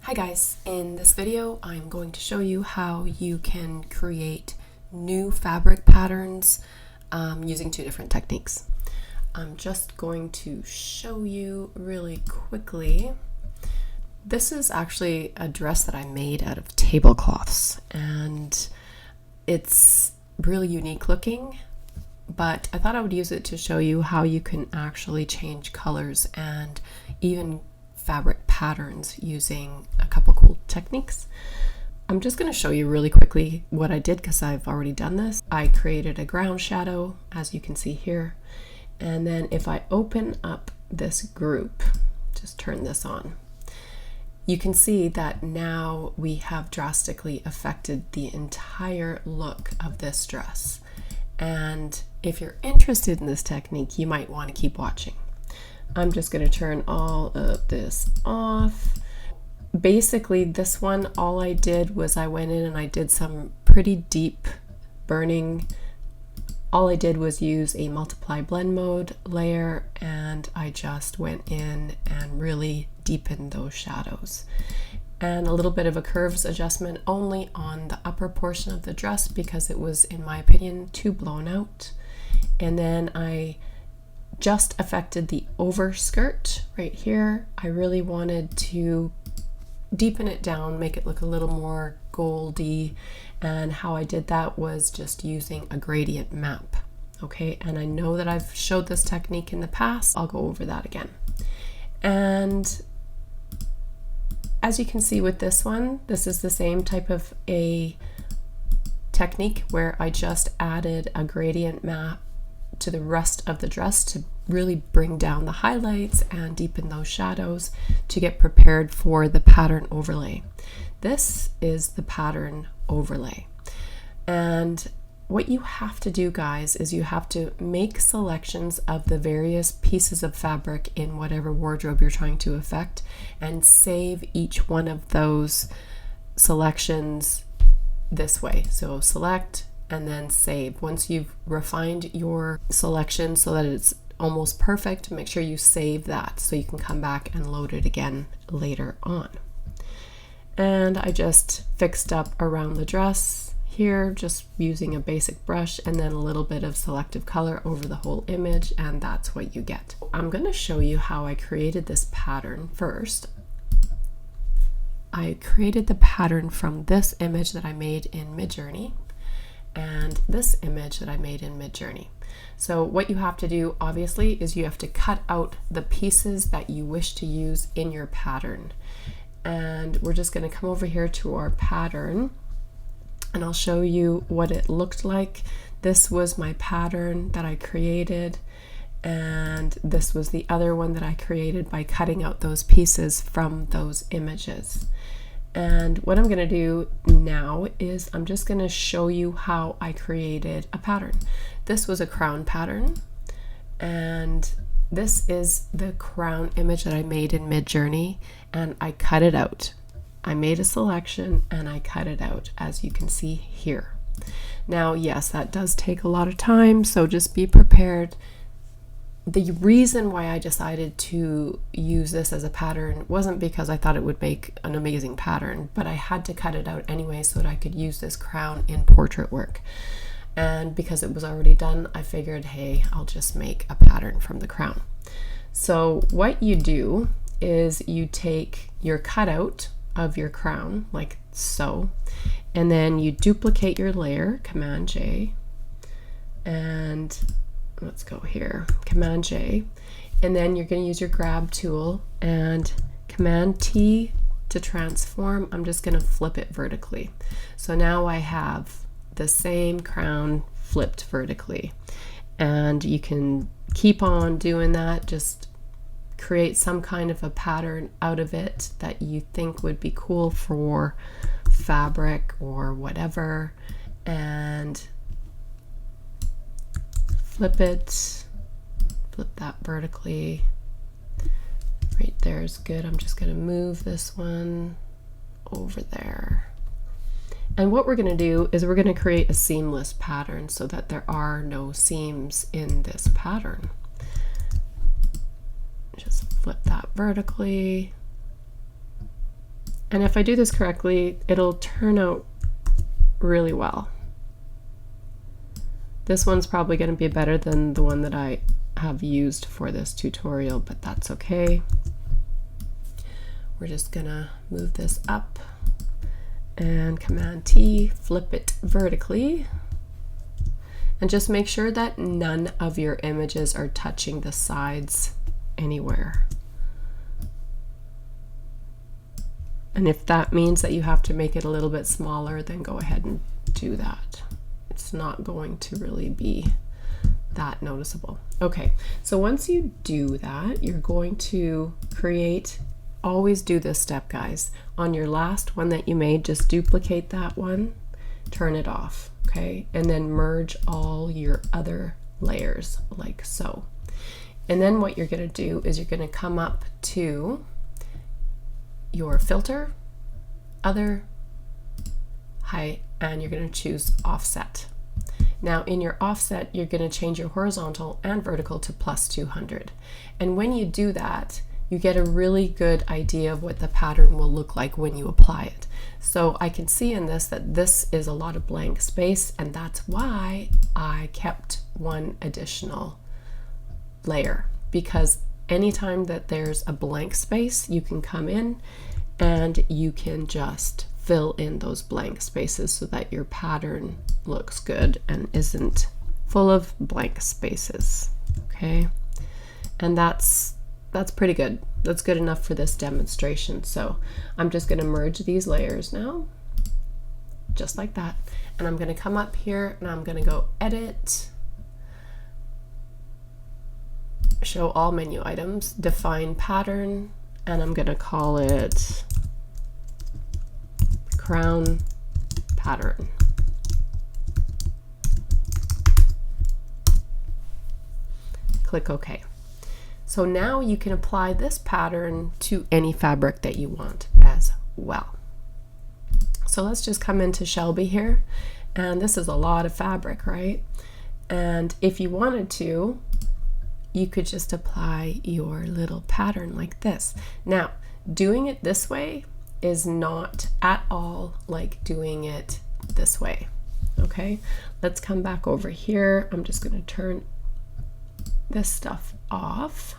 Hi guys, in this video I'm going to show you how you can create new fabric patterns using two different techniques. I'm just going to show you really quickly. This is actually a dress that I made out of tablecloths and it's really unique looking, but I thought I would use it to show you how you can actually change colors and even fabric patterns using a couple cool techniques. I'm just going to show you really quickly what I did because I've already done this. I created a ground shadow, as you can see here, and then if I open up this group, just turn this on, you can see that now we have drastically affected the entire look of this dress. And if you're interested in this technique, you might want to keep watching. I'm just going to turn all of this off. Basically, this one, all I did was I went in and I did some pretty deep burning. All I did was use a multiply blend mode layer and I just went in and really deepened those shadows. And a little bit of a curves adjustment only on the upper portion of the dress because it was, in my opinion, too blown out. And then I just affected the overskirt right here. I really wanted to deepen it down, make it look a little more goldy, and how I did that was just using a gradient map. Okay, and I know that I've showed this technique in the past. I'll go over that again. And as you can see with this one, this is the same type of a technique where I just added a gradient map to the rest of the dress to really bring down the highlights and deepen those shadows to get prepared for the pattern overlay. This is the pattern overlay. And what you have to do, guys, is you have to make selections of the various pieces of fabric in whatever wardrobe you're trying to affect and save each one of those selections this way. So select and then save. Once you've refined your selection so that it's almost perfect, make sure you save that so you can come back and load it again later on. And I just fixed up around the dress here, just using a basic brush and then a little bit of selective color over the whole image, and that's what you get. I'm going to show you how I created this pattern first. I created the pattern from this image that I made in Midjourney and this image that I made in Midjourney. So what you have to do, obviously, is you have to cut out the pieces that you wish to use in your pattern. And we're just going to come over here to our pattern and I'll show you what it looked like. This was my pattern that I created, and this was the other one that I created by cutting out those pieces from those images. And what I'm going to do now is I'm just going to show you how I created a pattern. This was a crown pattern, and this is the crown image that I made in Midjourney, and I cut it out. I made a selection and I cut it out, as you can see here. Now, yes, that does take a lot of time, so just be prepared. The reason why I decided to use this as a pattern wasn't because I thought it would make an amazing pattern, but I had to cut it out anyway so that I could use this crown in portrait work. And because it was already done, I figured, hey, I'll just make a pattern from the crown. So what you do is you take your cutout of your crown, like so, and then you duplicate your layer, Command J, and let's go here, Command J, and then you're going to use your grab tool and Command T to transform. I'm just going to flip it vertically. So now I have the same crown flipped vertically, and you can keep on doing that. Just create some kind of a pattern out of it that you think would be cool for fabric or whatever, and flip that vertically. Right there is good. I'm just going to move this one over there. And what we're going to do is we're going to create a seamless pattern so that there are no seams in this pattern. Just flip that vertically And if I do this correctly, it'll turn out really well. This one's probably going to be better than the one that I have used for this tutorial, but that's okay. We're just gonna move this up and Command T, flip it vertically, and just make sure that none of your images are touching the sides anywhere. And if that means that you have to make it a little bit smaller, then go ahead and do that. It's not going to really be that noticeable. Okay, so once you do that, you're going to create, always do this step, guys. On your last one that you made, just duplicate that one, turn it off, okay? And then merge all your other layers like so. And then what you're gonna do is you're gonna come up to your filter, other, height, and you're going to choose offset. Now in your offset, you're going to change your horizontal and vertical to +200. And when you do that, you get a really good idea of what the pattern will look like when you apply it. So I can see in this that this is a lot of blank space, and that's why I kept one additional layer, because anytime that there's a blank space, you can come in and you can just fill in those blank spaces so that your pattern looks good and isn't full of blank spaces. Okay, and that's pretty good. That's good enough for this demonstration. So I'm just going to merge these layers now, just like that. And I'm going to come up here and I'm going to go Edit, Show All Menu Items, Define Pattern, and I'm going to call it Crown Pattern. Click OK. So now you can apply this pattern to any fabric that you want as well. So let's just come into Shelby here, and this is a lot of fabric, right? And if you wanted to, you could just apply your little pattern like this. Now, doing it this way is not at all like doing it this way. Okay, let's come back over here. I'm just going to turn this stuff off,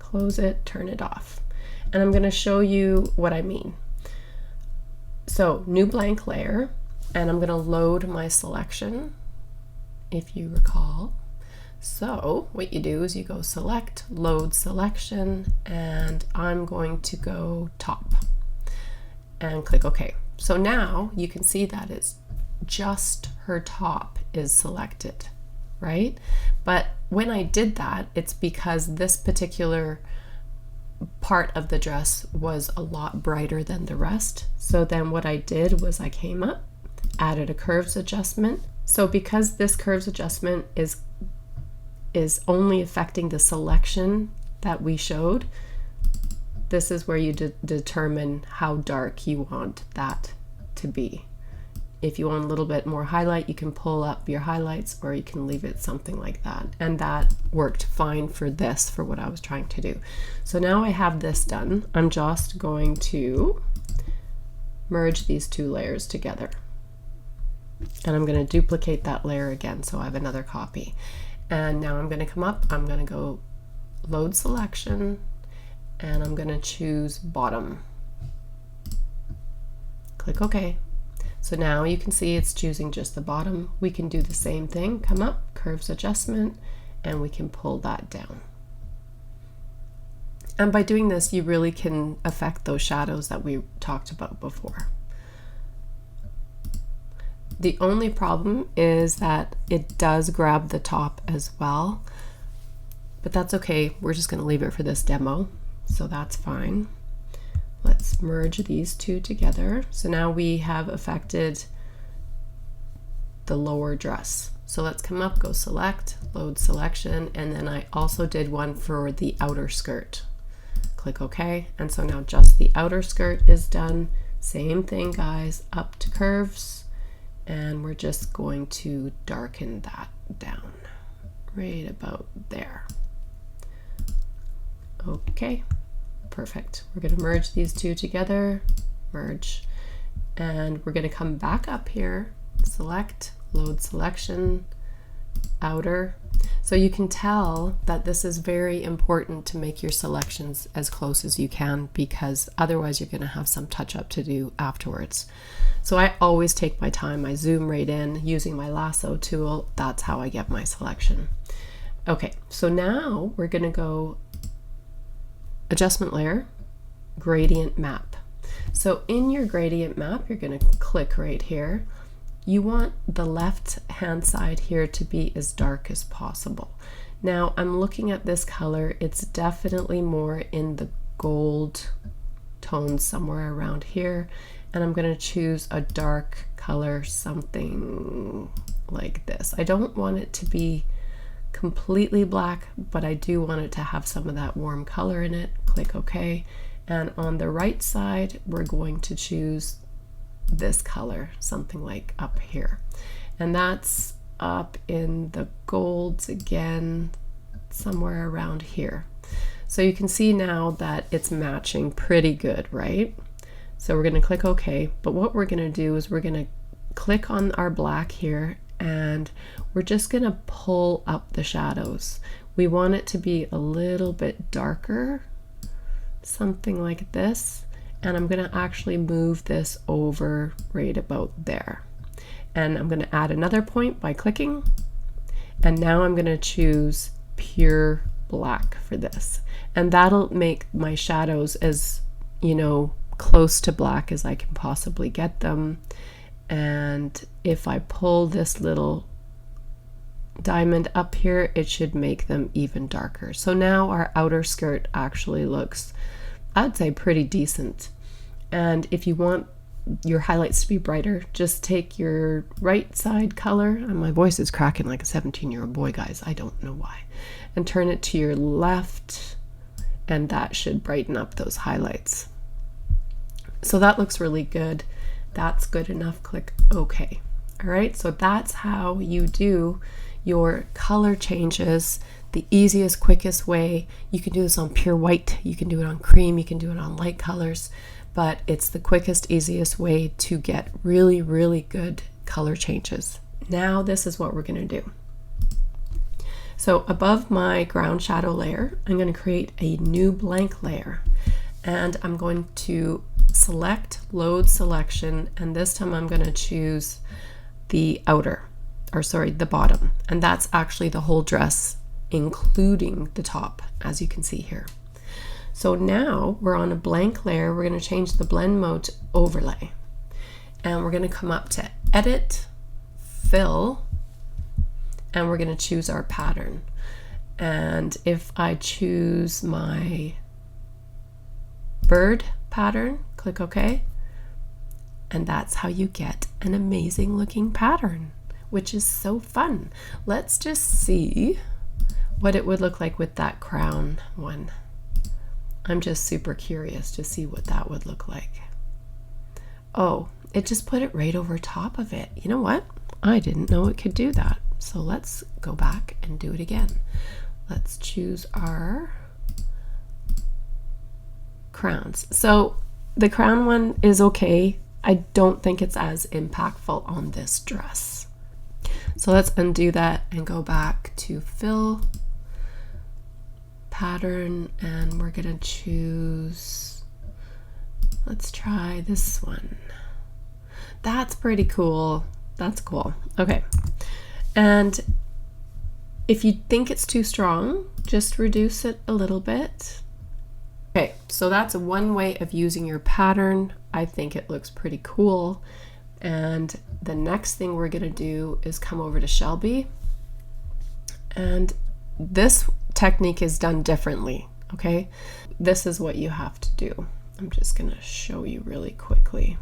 close it, turn it off, and I'm going to show you what I mean. So new blank layer, and I'm going to load my selection, if you recall. So what you do is you go select, load selection, and I'm going to go top and click OK. So now you can see that it's just her top is selected, right? But when I did that, it's because this particular part of the dress was a lot brighter than the rest. So then what I did was I came up, added a curves adjustment. So because this curves adjustment is only affecting the selection that we showed, this is where you determine how dark you want that to be. If you want a little bit more highlight, you can pull up your highlights, or you can leave it something like that. And that worked fine for this, for what I was trying to do. So now I have this done. I'm just going to merge these two layers together. And I'm going to duplicate that layer again, so I have another copy. And now I'm going to come up, I'm going to go load selection, and I'm going to choose bottom. Click OK. So now you can see it's choosing just the bottom. We can do the same thing, come up, curves adjustment, and we can pull that down. And by doing this, you really can affect those shadows that we talked about before. The only problem is that it does grab the top as well, but that's okay. We're just going to leave it for this demo, so that's fine. Let's merge these two together. So now we have affected the lower dress. So let's come up, go select, load selection, and then I also did one for the outer skirt. Click OK, and so now just the outer skirt is done. Same thing, guys, up to curves, and we're just going to darken that down right about there. Okay, perfect. We're going to merge these two together, merge, and we're going to come back up here, select, load selection, outer. So you can tell that this is very important to make your selections as close as you can, because otherwise you're going to have some touch up to do afterwards. So I always take my time. I zoom right in using my lasso tool. That's how I get my selection. Okay, so now we're going to go adjustment layer, gradient map. So in your gradient map, you're going to click right here. You want the left hand side here to be as dark as possible. Now I'm looking at this color, it's definitely more in the gold tones somewhere around here, and I'm going to choose a dark color, something like this. I don't want it to be completely black, but I do want it to have some of that warm color in it. Click OK, and on the right side we're going to choose this color, something like up here, and that's up in the golds again, somewhere around here. So you can see now that it's matching pretty good, right? So we're going to click OK, but what we're going to do is we're going to click on our black here, and we're just going to pull up the shadows. We want it to be a little bit darker, something like this. And I'm going to actually move this over right about there. And I'm going to add another point by clicking. And now I'm going to choose pure black for this. And that'll make my shadows as, you know, close to black as I can possibly get them. And if I pull this little diamond up here, it should make them even darker. So now our outer skirt actually looks, I'd say, pretty decent. And if you want your highlights to be brighter, just take your right side color, and my voice is cracking like a 17-year-old boy, guys, I don't know why, and turn it to your left, and that should brighten up those highlights. So that looks really good. That's good enough. Click OK. All right, so that's how you do your color changes the easiest, quickest way. You can do this on pure white, you can do it on cream, you can do it on light colors, but it's the quickest, easiest way to get really, really good color changes. Now this is what we're going to do. So above my ground shadow layer, I'm going to create a new blank layer, and I'm going to select load selection, and this time I'm going to choose the outer, or sorry, the bottom, and that's actually the whole dress, including the top, as you can see here. So now we're on a blank layer. We're going to change the blend mode to overlay, and we're going to come up to edit, fill, and we're going to choose our pattern. And if I choose my bird pattern, click OK, and that's how you get an amazing looking pattern, which is so fun. Let's just see what it would look like with that crown one. I'm just super curious to see what that would look like. Oh, it just put it right over top of it. You know what? I didn't know it could do that. So let's go back and do it again. Let's choose our crowns. So the crown one is okay. I don't think it's as impactful on this dress. So let's undo that and go back to fill, pattern, and we're gonna choose, let's try this one. That's pretty cool. That's cool. Okay. And if you think it's too strong, just reduce it a little bit. Okay, so that's one way of using your pattern. I think it looks pretty cool. And the next thing we're gonna do is come over to Shelby. And this technique is done differently, okay? This is what you have to do. I'm just gonna show you really quickly.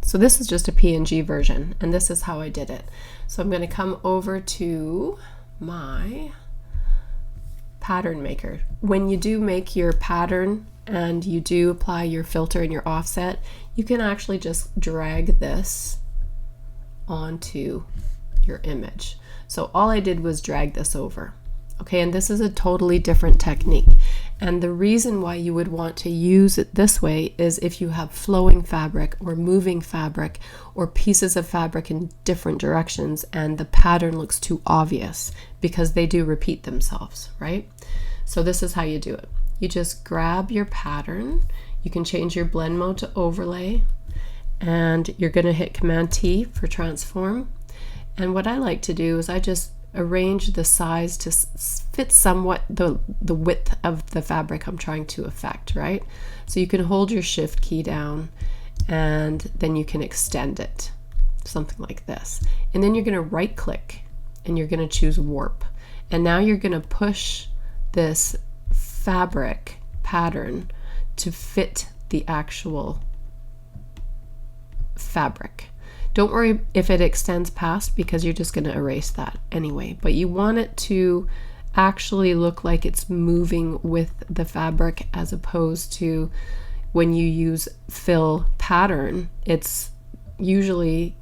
So this is just a PNG version, and this is how I did it. So I'm gonna come over to my pattern maker. When you do make your pattern and you do apply your filter and your offset, you can actually just drag this onto your image. So all I did was drag this over. Okay, and this is a totally different technique. And the reason why you would want to use it this way is if you have flowing fabric or moving fabric or pieces of fabric in different directions and the pattern looks too obvious, because they do repeat themselves, right? So this is how you do it. You just grab your pattern. You can change your blend mode to overlay, and you're going to hit Command T for transform. And what I like to do is I just arrange the size to fit somewhat the width of the fabric I'm trying to affect, right? So you can hold your shift key down and then you can extend it, something like this. And then you're going to right click and you're going to choose warp. And now you're going to push this fabric pattern to fit the actual fabric. Don't worry if it extends past, because you're just going to erase that anyway, but you want it to actually look like it's moving with the fabric, as opposed to when you use fill pattern, it's usually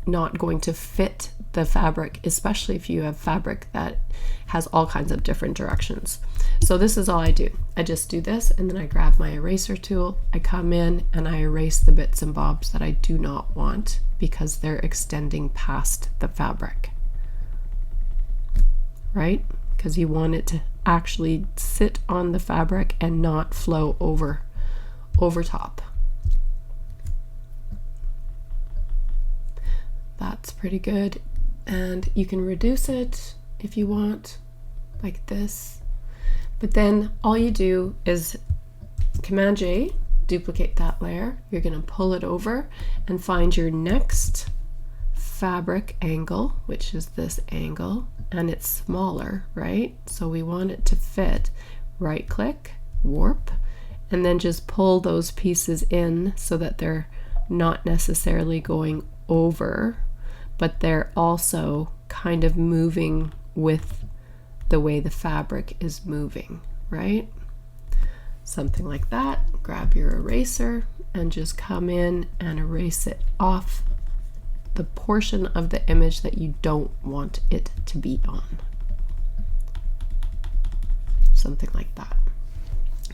not going to fit the fabric, especially if you have fabric that has all kinds of different directions. So this is all I do. I just do this, and then I grab my eraser tool, I come in and I erase the bits and bobs that I do not want because they're extending past the fabric, right? Because you want it to actually sit on the fabric and not flow over top. That's pretty good. And you can reduce it if you want, like this. But then all you do is Command J, duplicate that layer. You're going to pull it over and find your next fabric angle, which is this angle, and it's smaller, right? So we want it to fit. Right click, warp, and then just pull those pieces in so that they're not necessarily going over, but they're also kind of moving with the way the fabric is moving, right? Something like that. Grab your eraser and just come in and erase it off the portion of the image that you don't want it to be on. Something like that.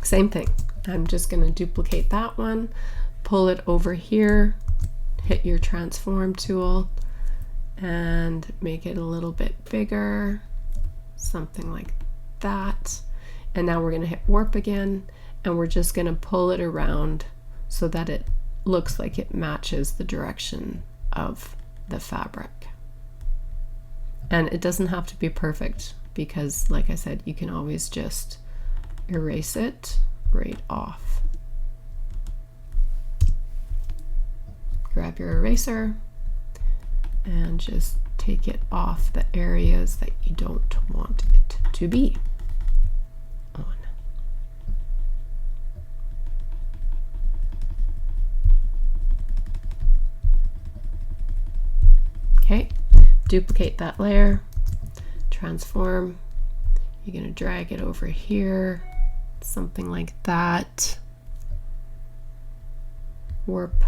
Same thing. I'm just going to duplicate that one, pull it over here, hit your transform tool, and make it a little bit bigger, something like that. And now we're going to hit warp again, and we're just going to pull it around so that it looks like it matches the direction of the fabric. And it doesn't have to be perfect, because like I said, you can always just erase it right off. Grab your eraser and just take it off the areas that you don't want it to be on. Okay, duplicate that layer, transform. You're going to drag it over here, something like that. Warp.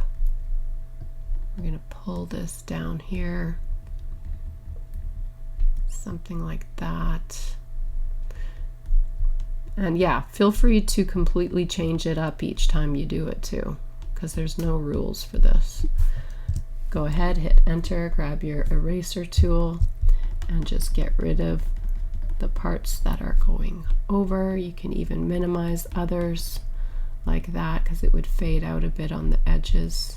We're going to pull this down here, something like that. And yeah, feel free to completely change it up each time you do it too, because there's no rules for this. Go ahead, hit enter, grab your eraser tool, and just get rid of the parts that are going over. You can even minimize others like that, because it would fade out a bit on the edges.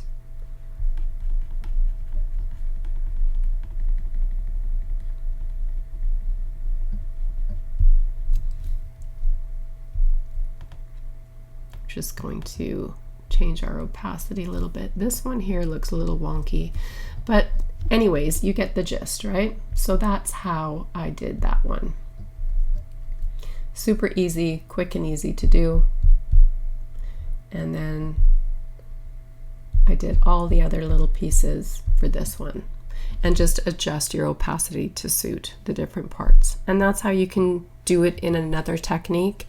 Just going to change our opacity a little bit. This one here looks a little wonky, but anyways, you get the gist, right? So that's how I did that one. Super easy, quick and easy to do. And then I did all the other little pieces for this one, and just adjust your opacity to suit the different parts. And that's how you can do it in another technique,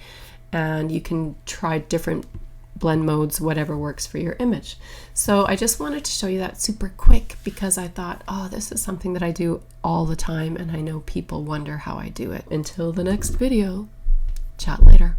and you can try different blend modes, whatever works for your image. So I just wanted to show you that super quick, because I thought, oh, this is something that I do all the time, and I know people wonder how I do it. Until the next video, chat later.